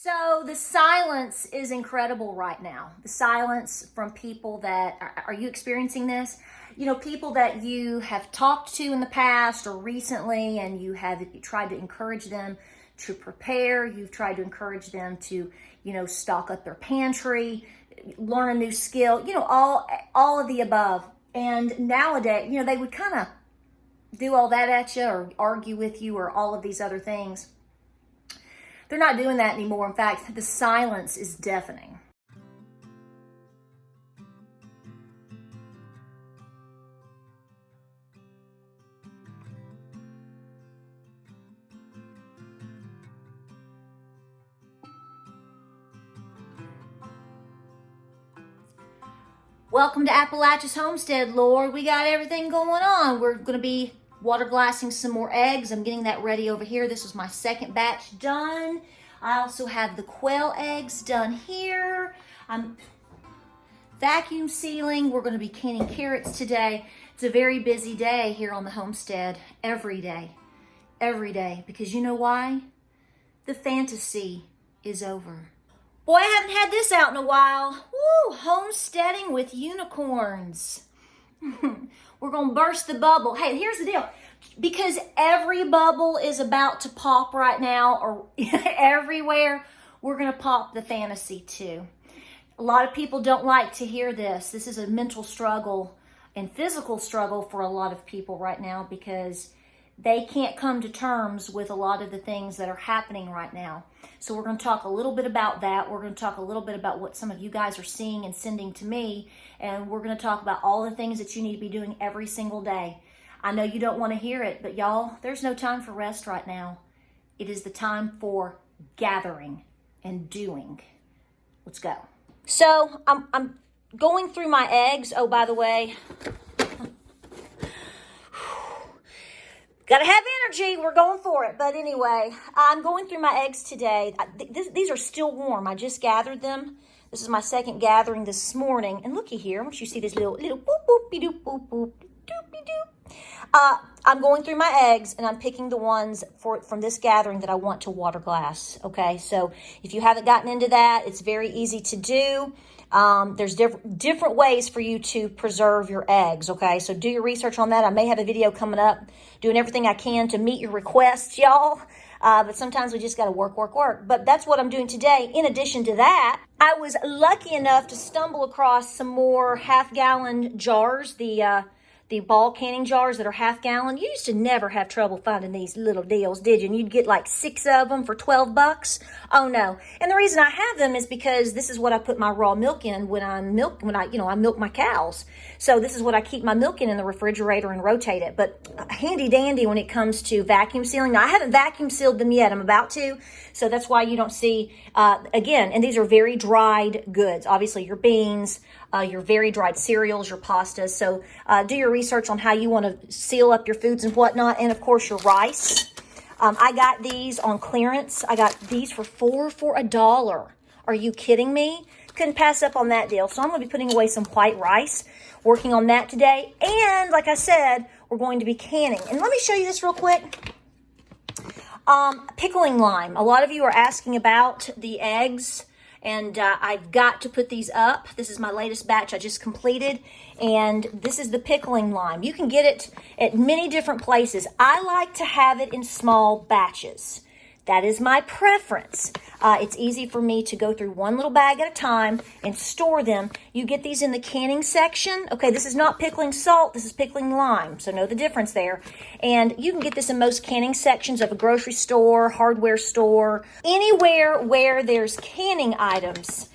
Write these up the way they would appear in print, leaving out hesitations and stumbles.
So the silence is incredible right now. The silence from people that, are you experiencing this? You know, people that you have talked to in the past or recently, and you tried to encourage them to prepare. You've tried to encourage them to, stock up their pantry, learn a new skill, all of the above. And nowadays, they would kind of do all that at you or argue with you or all of these other things. They're not doing that anymore. In fact, the silence is deafening. Welcome to Appalachia's Homestead, Lord. We got everything going on. We're going to be water glassing some more eggs. I'm getting that ready over here. This was my second batch done. I also have the quail eggs done here. I'm vacuum sealing. We're going to be canning carrots today. It's a very busy day here on the homestead. Every day. Because you know why? The fantasy is over. Boy, I haven't had this out in a while. Woo, homesteading with unicorns. We're going to burst the bubble. Hey, here's the deal. Because every bubble is about to pop right now, or everywhere, we're going to pop the fantasy too. A lot of people don't like to hear this. This is a mental struggle and physical struggle for a lot of people right now because they can't come to terms with a lot of the things that are happening right now. So we're going to talk a little bit about that. We're going to talk a little bit about what some of you guys are seeing and sending to me. And we're going to talk about all the things that you need to be doing every single day. I know you don't want to hear it, but y'all, there's no time for rest right now. It is the time for gathering and doing. Let's go. So I'm going through my eggs. Oh, by the way, gotta have energy. We're going for it. But anyway, I'm going through my eggs today. These are still warm. I just gathered them. This is my second gathering this morning. And looky here. I want you to see this little boop, boopy doop, boop, boop, doopy doop. I'm going through my eggs and I'm picking the ones from this gathering that I want to water glass. Okay, so if you haven't gotten into that, it's very easy to do. There's different ways for you to preserve your eggs. Okay, so do your research on that. I may have a video coming up doing everything I can to meet your requests, y'all. But sometimes we just got to work. But that's what I'm doing today. In addition to that, I was lucky enough to stumble across some more half-gallon jars, the ball canning jars that are half-gallon. You used to never have trouble finding these little deals, did you? And you'd get like 6 of them for $12. Oh no! And the reason I have them is because this is what I put my raw milk in when I milk my cows. So this is what I keep my milk in the refrigerator and rotate it. But handy dandy when it comes to vacuum sealing. Now I haven't vacuum sealed them yet. I'm about to. So that's why you don't see again. And these are very dried goods. Obviously your beans. Your very dried cereals, your pastas. So do your research on how you want to seal up your foods and whatnot. And of course your rice. I got these on clearance. I got these for $4 Are you kidding me? Couldn't pass up on that deal. So I'm going to be putting away some white rice, working on that today. And like I said, we're going to be canning. And let me show you this real quick. Pickling lime. A lot of you are asking about the eggs. And I've got to put these up. This is my latest batch I just completed. And this is the pickling lime. You can get it at many different places. I like to have it in small batches. That is my preference. It's easy for me to go through one little bag at a time and store them. You get these in the canning section. Okay, this is not pickling salt. This is pickling lime. So know the difference there. And you can get this in most canning sections of a grocery store, hardware store, anywhere where there's canning items.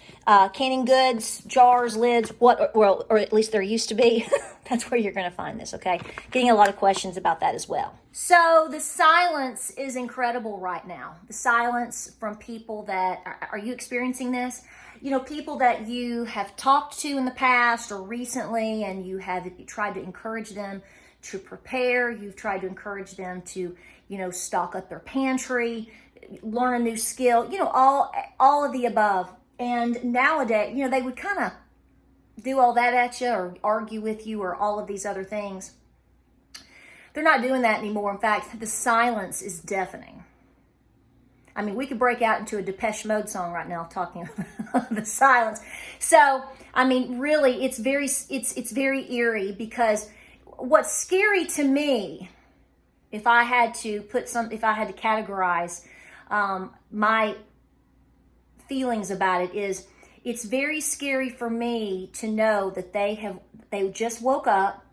Canning goods, jars, lids, or at least there used to be. That's where you're going to find this, okay? Getting a lot of questions about that as well. So the silence is incredible right now. The silence from people that, are you experiencing this? You know, people that you have talked to in the past or recently, and you tried to encourage them to prepare. You've tried to encourage them to, stock up their pantry, learn a new skill, all of the above. And nowadays, they would kind of do all that at you or argue with you or all of these other things. They're not doing that anymore. In fact, the silence is deafening. I mean, we could break out into a Depeche Mode song right now talking about the silence. So, I mean, really, it's very eerie, because what's scary to me, if I had to categorize my feelings about it, is it's very scary for me to know that they just woke up,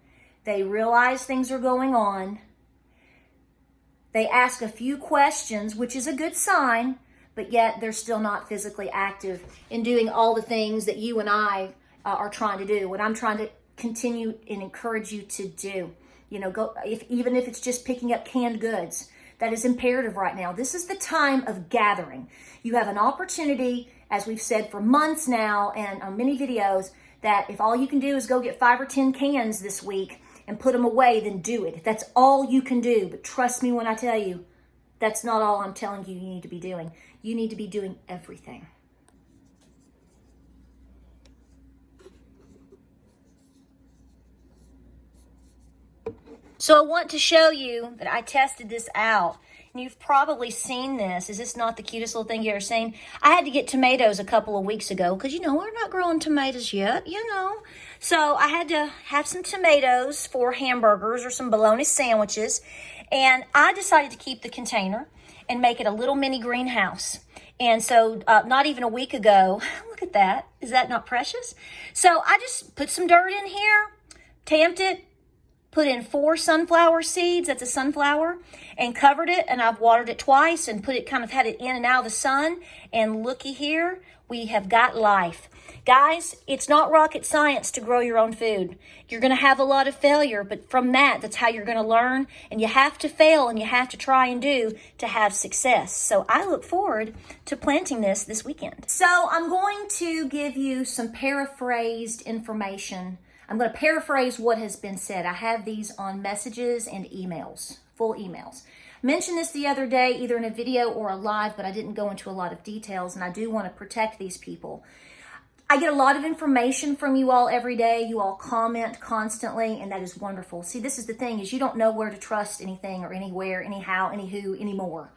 they realize things are going on, they ask a few questions, which is a good sign, but yet they're still not physically active in doing all the things that you and I are trying to do, what I'm trying to continue and encourage you to do. You know, even if it's just picking up canned goods. That is imperative right now. This is the time of gathering. You have an opportunity, as we've said for months now and on many videos, that if all you can do is go get 5 or 10 cans this week and put them away, then do it. If that's all you can do. But trust me when I tell you, that's not all I'm telling you need to be doing. You need to be doing everything. So I want to show you that I tested this out. And you've probably seen this. Is this not the cutest little thing you've ever seen? I had to get tomatoes a couple of weeks ago because, you know, we're not growing tomatoes yet, you know. So I had to have some tomatoes for hamburgers or some bologna sandwiches. And I decided to keep the container and make it a little mini greenhouse. And so not even a week ago, look at that. Is that not precious? So I just put some dirt in here, tamped it, put in 4 sunflower seeds, that's a sunflower, and covered it, and I've watered it twice and had it in and out of the sun, and looky here, we have got life. Guys, it's not rocket science to grow your own food. You're going to have a lot of failure, but from that's how you're going to learn, and you have to fail and you have to try and do to have success. So I look forward to planting this weekend. So I'm going to give you some paraphrased information. I'm going to paraphrase what has been said. I have these on messages and emails, full emails. Mentioned this the other day, either in a video or a live, but I didn't go into a lot of details, and I do want to protect these people. I get a lot of information from you all every day. You all comment constantly, and that is wonderful. See, this is the thing, is you don't know where to trust anything or anywhere, anyhow, anywho, anymore.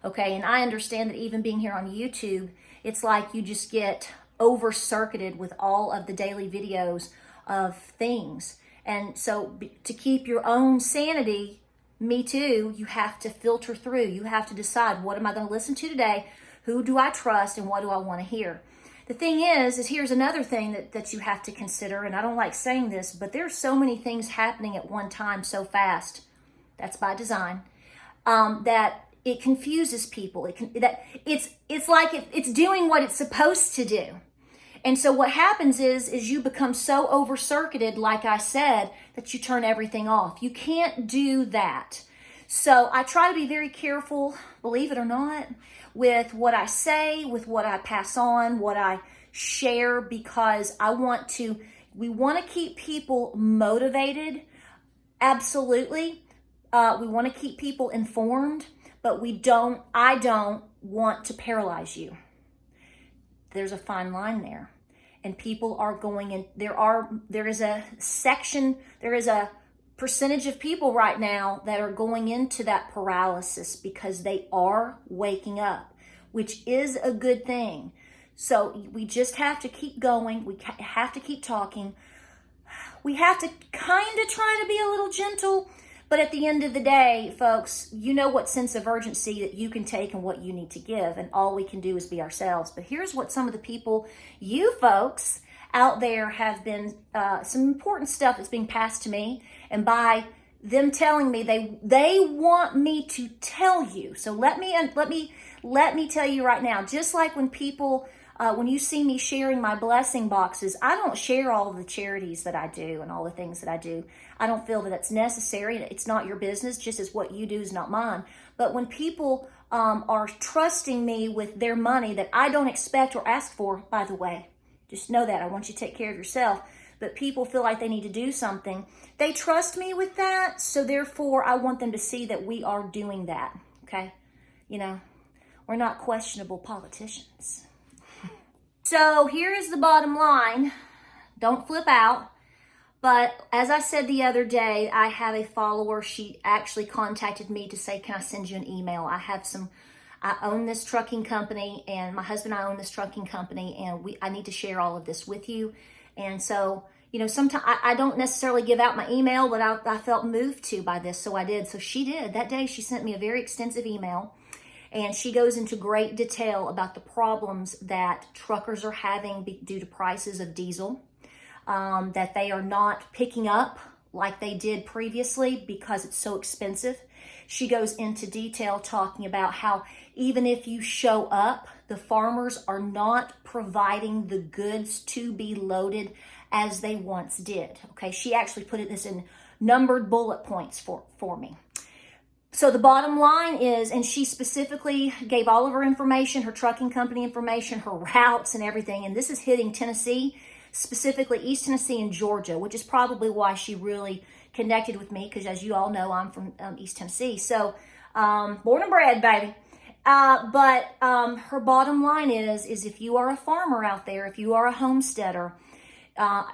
Okay, and I understand that even being here on YouTube, it's like you just get over-circuited with all of the daily videos of things. And so to keep your own sanity, me too, you have to filter through. You have to decide, what am I going to listen to today? Who do I trust, and what do I want to hear? The thing is here's another thing that you have to consider, and I don't like saying this, but there's so many things happening at one time so fast. That's by design. That it confuses people. It's like it's doing what it's supposed to do. And so what happens is you become so over-circuited, like I said, that you turn everything off. You can't do that. So I try to be very careful, believe it or not, with what I say, with what I pass on, what I share, because we want to keep people motivated. Absolutely. We want to keep people informed, but I don't want to paralyze you. There's a fine line there. And people are going in, there is a percentage of people right now that are going into that paralysis because they are waking up, which is a good thing. So we just have to keep going. We have to keep talking. We have to kind of try to be a little gentle, but at the end of the day, folks, you know what sense of urgency that you can take and what you need to give, and all we can do is be ourselves. But here's what some of the people, you folks out there, have been, some important stuff that's being passed to me, and by them telling me, they want me to tell you. So let me tell you right now, just like when people, when you see me sharing my blessing boxes, I don't share all of the charities that I do and all the things that I do. I don't feel that that's necessary. It's not your business, just as what you do is not mine. But when people are trusting me with their money that I don't expect or ask for, by the way, just know that. I want you to take care of yourself. But people feel like they need to do something. They trust me with that, so therefore I want them to see that we are doing that, okay? You know, we're not questionable politicians. So here is the bottom line. Don't flip out. But as I said the other day, I have a follower. She actually contacted me to say, can I send you an email? I I own this trucking company, and my husband and I own this trucking company, and I need to share all of this with you. And so, you know, sometimes I don't necessarily give out my email, but I felt moved to by this, so I did. So she did. That day she sent me a very extensive email, and she goes into great detail about the problems that truckers are having due to prices of diesel, that they are not picking up like they did previously because it's so expensive. She goes into detail talking about how even if you show up, the farmers are not providing the goods to be loaded as they once did. Okay, she actually put this in numbered bullet points for me. So the bottom line is, and she specifically gave all of her information, her trucking company information, her routes and everything, and this is hitting Tennessee, specifically East Tennessee and Georgia, which is probably why she really connected with me, because as you all know, I'm from East Tennessee. So born and bred, baby. But her bottom line is if you are a farmer out there, if you are a homesteader,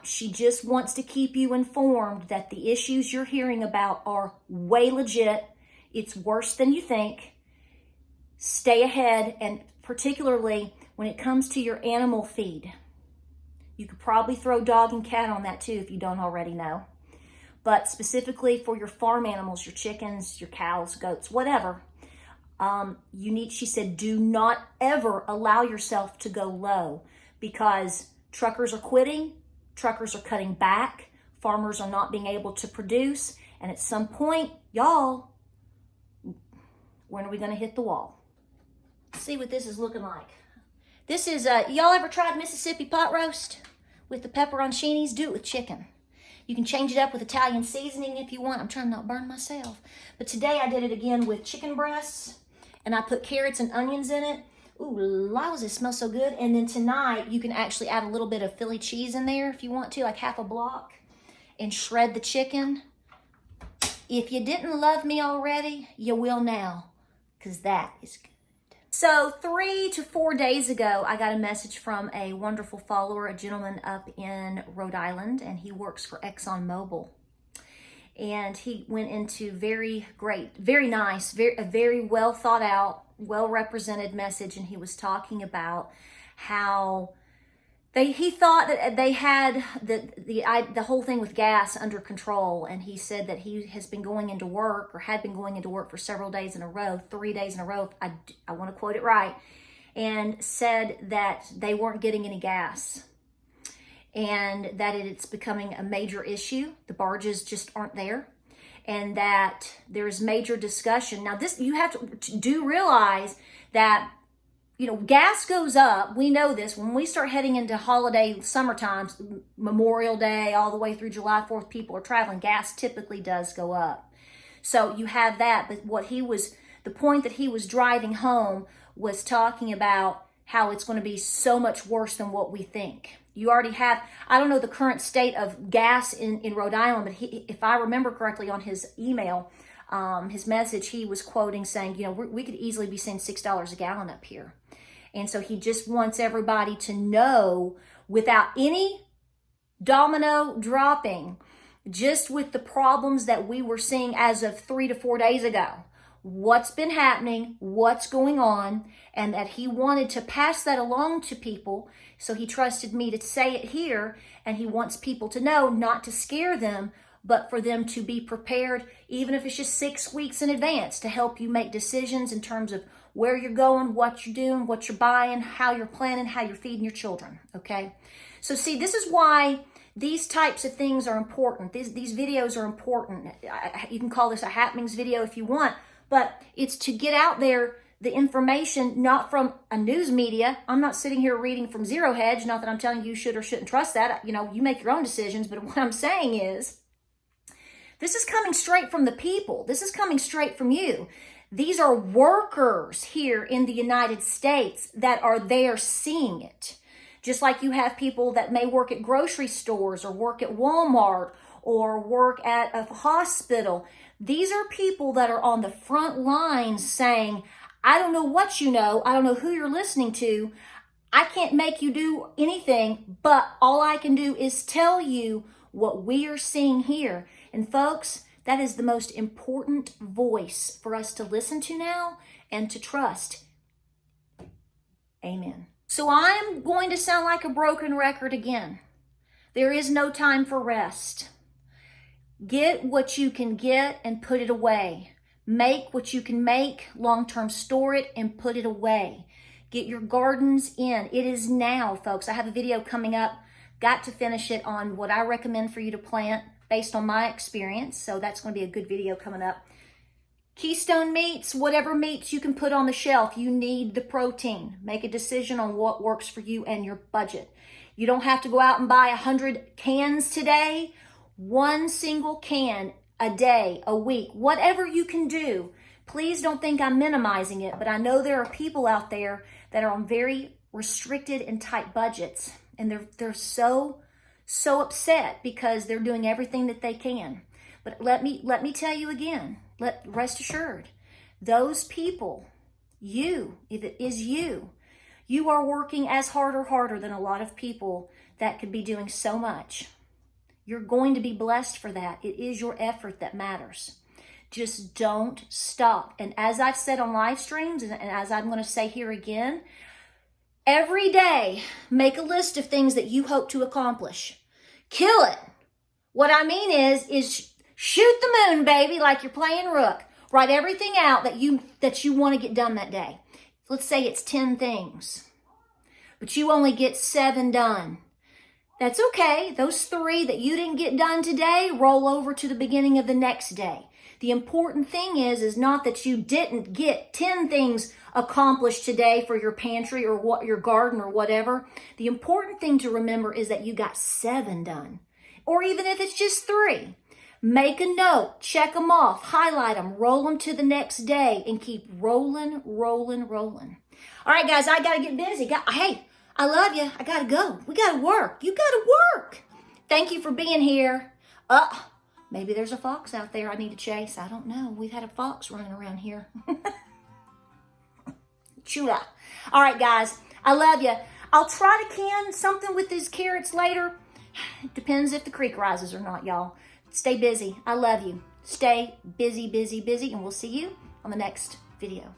she just wants to keep you informed that the issues you're hearing about are way legit. It's worse than you think. Stay ahead, and particularly when it comes to your animal feed. You could probably throw dog and cat on that too if you don't already know. But specifically for your farm animals, your chickens, your cows, goats, whatever, she said, do not ever allow yourself to go low, because truckers are quitting, truckers are cutting back, farmers are not being able to produce, and at some point, y'all, when are we going to hit the wall? See what this is looking like. This is, y'all ever tried Mississippi pot roast with the pepperoncinis? Do it with chicken. You can change it up with Italian seasoning if you want. I'm trying to not burn myself. But today I did it again with chicken breasts, and I put carrots and onions in it. Ooh, laws, it smells so good. And then tonight you can actually add a little bit of Philly cheese in there if you want to, like half a block, and shred the chicken. If you didn't love me already, you will now, because that is good. So 3 to 4 days ago, I got a message from a wonderful follower, a gentleman up in Rhode Island, and he works for ExxonMobil. And he went into very great, very nice, a very well thought out, well represented message, and he was talking about how he thought that they had the whole thing with gas under control, and he said that he has been going into work, or had been going into work for several days in a row, 3 days in a row, I want to quote it right, and said that they weren't getting any gas, and that it's becoming a major issue. The barges just aren't there, and that there's major discussion. Now this, you have to realize that, you know, gas goes up. We know this. When we start heading into holiday summer times, Memorial Day, all the way through July 4th, people are traveling. Gas typically does go up. So you have that. But the point that he was driving home was talking about how it's going to be so much worse than what we think. You already have, I don't know the current state of gas in Rhode Island, but if I remember correctly on his email, his message, he was quoting saying, you know, we could easily be seeing $6 a gallon up here. And so he just wants everybody to know, without any domino dropping, just with the problems that we were seeing as of 3 to 4 days ago, what's been happening, what's going on, and that he wanted to pass that along to people. So he trusted me to say it here, and he wants people to know, not to scare them, but for them to be prepared, even if it's just 6 weeks in advance, to help you make decisions in terms of where you're going, what you're doing, what you're buying, how you're planning, how you're feeding your children, okay? So see, this is why these types of things are important. These videos are important. You can call this a happenings video if you want, but it's to get out there the information, not from a news media. I'm not sitting here reading from Zero Hedge, not that I'm telling you should or shouldn't trust that. You know, you make your own decisions, but what I'm saying is, this is coming straight from the people. This is coming straight from you. These are workers here in the United States that are there seeing it. Just like you have people that may work at grocery stores or work at Walmart or work at a hospital. These are people that are on the front lines saying, I don't know what you know. I don't know who you're listening to. I can't make you do anything, but all I can do is tell you what we are seeing here. And folks, that is the most important voice for us to listen to now and to trust. Amen. So I'm going to sound like a broken record again. There is no time for rest. Get what you can get and put it away. Make what you can make, long-term store it and put it away. Get your gardens in. It is now, folks. I have a video coming up. Got to finish it on what I recommend for you to plant based on my experience. So that's going to be a good video coming up. Keystone meats, whatever meats you can put on the shelf, you need the protein. Make a decision on what works for you and your budget. You don't have to go out and buy 100 cans today. One single can a day, a week, whatever you can do. Please don't think I'm minimizing it, but I know there are people out there that are on very restricted and tight budgets, and they're so upset because they're doing everything that they can. But let me tell you again, rest assured, those people, if it is you are working as hard or harder than a lot of people that could be doing so much. You're going to be blessed for that. It is your effort that matters. Just don't stop. And as I've said on live streams, and as I'm going to say here again, every day, make a list of things that you hope to accomplish. Kill it. What I mean is shoot the moon, baby, like you're playing Rook. Write everything out that you want to get done that day. Let's say it's 10 things, but you only get 7 done. That's okay. Those 3 that you didn't get done today, roll over to the beginning of the next day. The important thing is not that you didn't get 10 things accomplished today for your pantry or what your garden or whatever. The important thing to remember is that you got 7 done. Or even if it's just 3. Make a note, check them off, highlight them, roll them to the next day, and keep rolling, rolling, rolling. All right, guys, I got to get busy. Hey, I love you. I got to go. We got to work. You got to work. Thank you for being here. Maybe there's a fox out there I need to chase. I don't know. We've had a fox running around here. Chula. All right, guys, I love you. I'll try to can something with these carrots later. It depends if the creek rises or not, y'all. Stay busy. I love you. Stay busy, busy, busy, and we'll see you on the next video.